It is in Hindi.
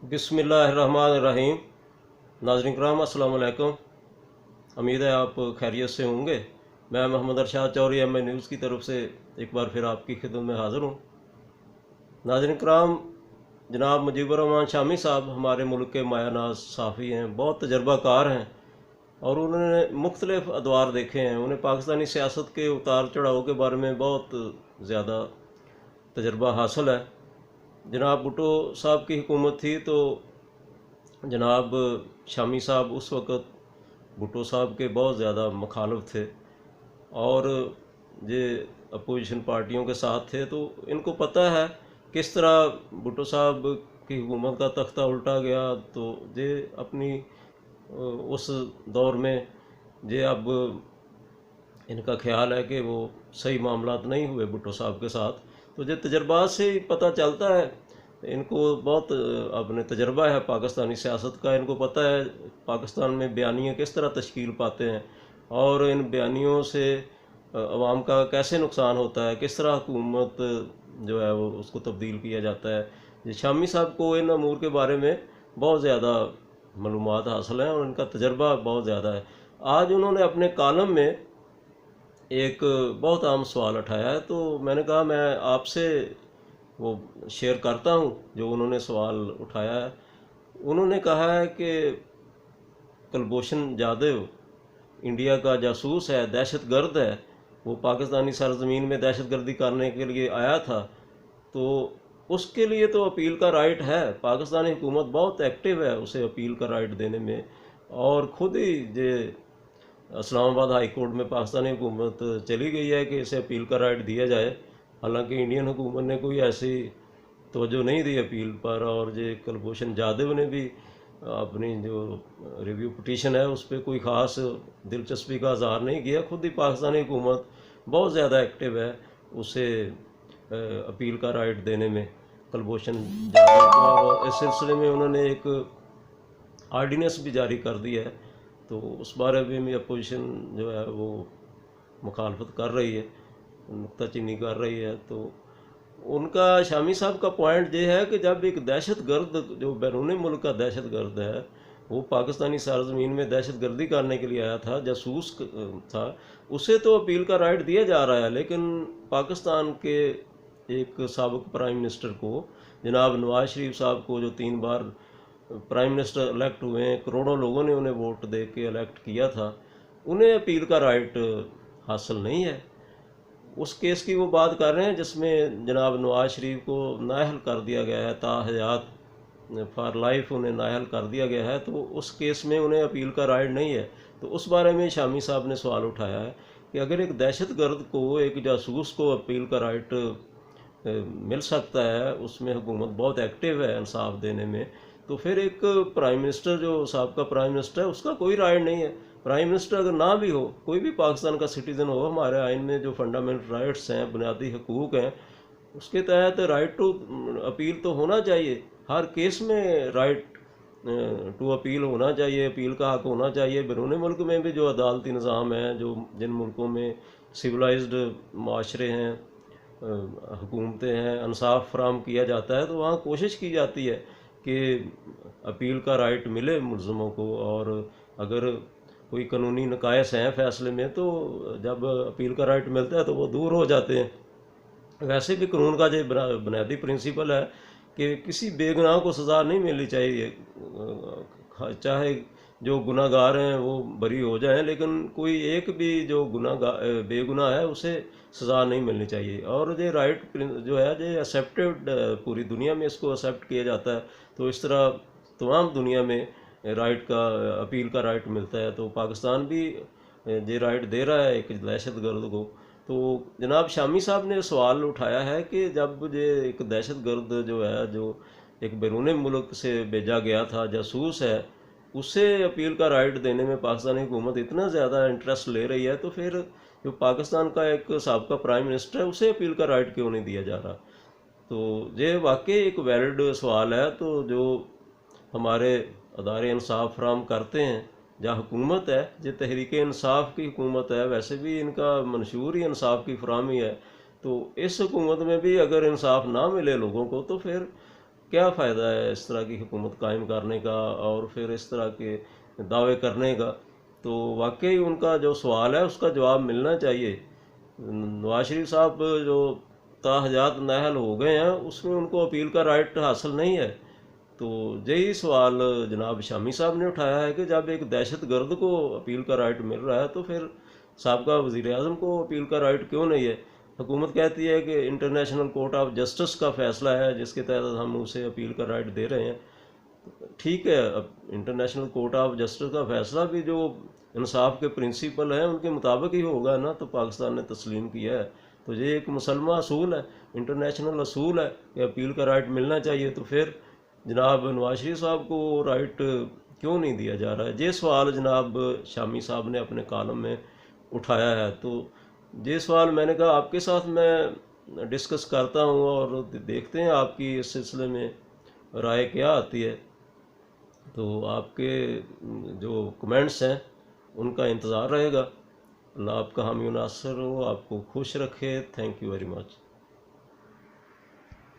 बिस्मिल्लाहिर्रहमानिर्रहीम। नाज़रीन किराम अस्सलाम वालेकुम। उम्मीद है आप खैरियत से होंगे। मैं मोहम्मद अरशाद चौधरी एम न्यूज़ की तरफ से एक बार फिर आपकी खिदमत में हाज़िर हूँ। नाज़रीन किराम, जनाब मुजीबर रहमान शामी साहब हमारे मुल्क के मायानाज़ सहाफ़ी हैं, बहुत तजर्बाकार हैं और उन्होंने मुख्तलिफ़ अदवार देखे हैं। उन्हें पाकिस्तानी सियासत के उतार चढ़ाव के बारे में बहुत ज़्यादा तजर्बा हासिल है। जनाब भुट्टो साहब की हुकूमत थी तो जनाब शामी साहब उस वक़्त भुट्टो साहब के बहुत ज़्यादा मुखालिफ थे और ये अपोजिशन पार्टियों के साथ थे। तो इनको पता है किस तरह भुट्टो साहब की हुकूमत का तख्ता उल्टा गया। तो ये अपनी उस दौर में ये अब इनका ख्याल है कि वो सही मामलात नहीं हुए भुट्टो साहब के साथ। तो ये तजर्बात से ही पता चलता है। इनको बहुत अपने तजर्बा है पाकिस्तानी सियासत का। इनको पता है पाकिस्तान में बयानियाँ किस तरह तश्कील पाते हैं और इन बयानियों से अवाम का कैसे नुकसान होता है, किस तरह हुकूमत जो है वो उसको तब्दील किया जाता है। ये शामी साहब को इन अमूर के बारे में बहुत ज़्यादा मालूमात हासिल हैं और इनका तजर्बा बहुत ज़्यादा है। आज उन्होंने अपने कालम में एक बहुत आम सवाल उठाया है, तो मैंने कहा मैं आपसे वो शेयर करता हूँ जो उन्होंने सवाल उठाया है। उन्होंने कहा है कि कुलभूषण जाधव इंडिया का जासूस है, दहशत गर्द है, वो पाकिस्तानी सरजमीन में दहशत गर्दी करने के लिए आया था। तो उसके लिए तो अपील का राइट है, पाकिस्तानी हुकूमत बहुत एक्टिव है उसे अपील का राइट देने में। और ख़ुद ही ये इस्लामाबाद हाई कोर्ट में पाकिस्तानी हुकूमत चली गई है कि इसे अपील का राइट दिया जाए। हालांकि इंडियन हुकूमत ने कोई ऐसी तवज्जो नहीं दी अपील पर, और ये कुलभूषण जाधव ने भी अपनी जो रिव्यू पिटीशन है उस पर कोई ख़ास दिलचस्पी का इजहार नहीं किया। खुद ही पाकिस्तानी हुकूमत बहुत ज़्यादा एक्टिव है उसे अपील का राइट देने में कुलभूषण जाधव को। और इस सिलसिले में उन्होंने एक आर्डीनेंस भी जारी कर दिया है। तो उस बारे में भी अपोजिशन जो है वो मुखालफत कर रही है, नुक्ताचीनी कर रही है। तो उनका शामी साहब का पॉइंट ये है कि जब एक दहशत गर्द जो बैरून मुल्क का दहशत गर्द है वो पाकिस्तानी सरजमीन में दहशत गर्दी करने के लिए आया था, जासूस था, उसे तो अपील का राइट दिया जा रहा है। लेकिन पाकिस्तान के एक साबिक प्राइम मिनिस्टर को, जनाब नवाज शरीफ साहब को, जो 3 बार प्राइम मिनिस्टर इलेक्ट हुए हैं, करोड़ों लोगों ने उन्हें वोट दे के इलेक्ट किया था, उन्हें अपील का राइट हासिल नहीं है। उस केस की वो बात कर रहे हैं जिसमें जनाब नवाज शरीफ को नाअहल कर दिया गया है, ताहयात फॉर लाइफ उन्हें नाअहल कर दिया गया है। तो उस केस में उन्हें अपील का राइट नहीं है। तो उस बारे में शामी साहब ने सवाल उठाया है कि अगर एक दहशत गर्द को, एक जासूस को अपील का राइट मिल सकता है, उसमें हुकूमत बहुत एक्टिव है इंसाफ देने में, तो फिर एक प्राइम मिनिस्टर जो साहब प्राइम मिनिस्टर है उसका कोई राइट नहीं है। प्राइम मिनिस्टर अगर ना भी हो, कोई भी पाकिस्तान का सिटीज़न हो, हमारे आइन में जो फंडामेंटल राइट्स हैं, बुनियादी हकूक़ हैं, उसके तहत राइट टू अपील तो होना चाहिए। हर केस में राइट टू अपील होना चाहिए, अपील का हक होना चाहिए। बैरून मुल्क में भी जो अदालती निज़ाम है, जो जिन मुल्कों में सिविलाइज्ड माशरे हैं, हुकूमतें हैं, इंसाफ फराहम किया जाता है, तो वहाँ कोशिश की जाती है कि अपील का राइट मिले मुलज़मों को। और अगर कोई कानूनी नकायस हैं फ़ैसले में, तो जब अपील का राइट मिलता है तो वो दूर हो जाते हैं। वैसे भी कानून का जो बुनियादी प्रिंसिपल है कि किसी बेगुनाह को सज़ा नहीं मिलनी चाहिए, चाहे जो गुनाहगार हैं वो बरी हो जाएं, लेकिन कोई एक भी जो बेगुनाह है उसे सज़ा नहीं मिलनी चाहिए। और ये राइट जो है ये एक्सेप्टेड, पूरी दुनिया में इसको एक्सेप्ट किया जाता है। तो इस तरह तमाम दुनिया में राइट का, अपील का राइट मिलता है। तो पाकिस्तान भी ये राइट दे रहा है एक दहशत गर्द को। तो जनाब शामी साहब ने सवाल उठाया है कि जब ये एक दहशत गर्द जो है, जो एक बैरून मुल्क से भेजा गया था, जासूस है, उसे अपील का राइट देने में पाकिस्तानी हुकूमत इतना ज़्यादा इंटरेस्ट ले रही है, तो फिर जो पाकिस्तान का एक साबिका प्राइम मिनिस्टर है उसे अपील का राइट क्यों नहीं दिया जा रहा। तो ये वाकई एक वैलिड सवाल है। तो जो हमारे अदारे इंसाफ फराहम करते हैं, जहाँ हुकूमत है, जो तहरीक इंसाफ की हुकूमत है, वैसे भी इनका मंशूर ही इंसाफ की फराहमी है। तो इस हुकूमत में भी अगर इंसाफ ना मिले लोगों को, तो फिर क्या फ़ायदा है इस तरह की हुकूमत कायम करने का और फिर इस तरह के दावे करने का। तो वाकई उनका जो सवाल है उसका जवाब मिलना चाहिए। नवाज शरीफ साहब जो ताहयात नाअहल हो गए हैं उसमें उनको अपील का राइट हासिल नहीं है। तो यही सवाल जनाब शामी साहब ने उठाया है कि जब एक दहशत गर्द को अपील का राइट मिल रहा है तो फिर साबका वज़ीर आज़म को अपील का राइट क्यों नहीं है। हुकूमत कहती है कि इंटरनेशनल कोर्ट ऑफ जस्टिस का फ़ैसला है जिसके तहत हम उसे अपील का राइट दे रहे हैं। ठीक है, अब इंटरनेशनल कोर्ट ऑफ जस्टिस का फ़ैसला भी जो इंसाफ के प्रिंसिपल हैं उनके मुताबिक ही होगा ना, तो पाकिस्तान ने तस्लीम किया है। तो ये एक मुसलमा असूल है, इंटरनेशनल असूल है कि अपील का राइट मिलना चाहिए। तो फिर जनाब नवाज शरीफ साहब को वो राइट क्यों नहीं दिया जा रहा है, ये सवाल जनाब शामी साहब ने अपने कॉलम में उठाया है। तो ये सवाल मैंने कहा आपके साथ मैं डिस्कस करता हूँ और देखते हैं आपकी इस सिलसिले में राय क्या आती है। तो आपके जो कमेंट्स हैं उनका इंतज़ार रहेगा। अल्लाह आपका हामी नासर हो, आपको खुश रखे। Thank you very much.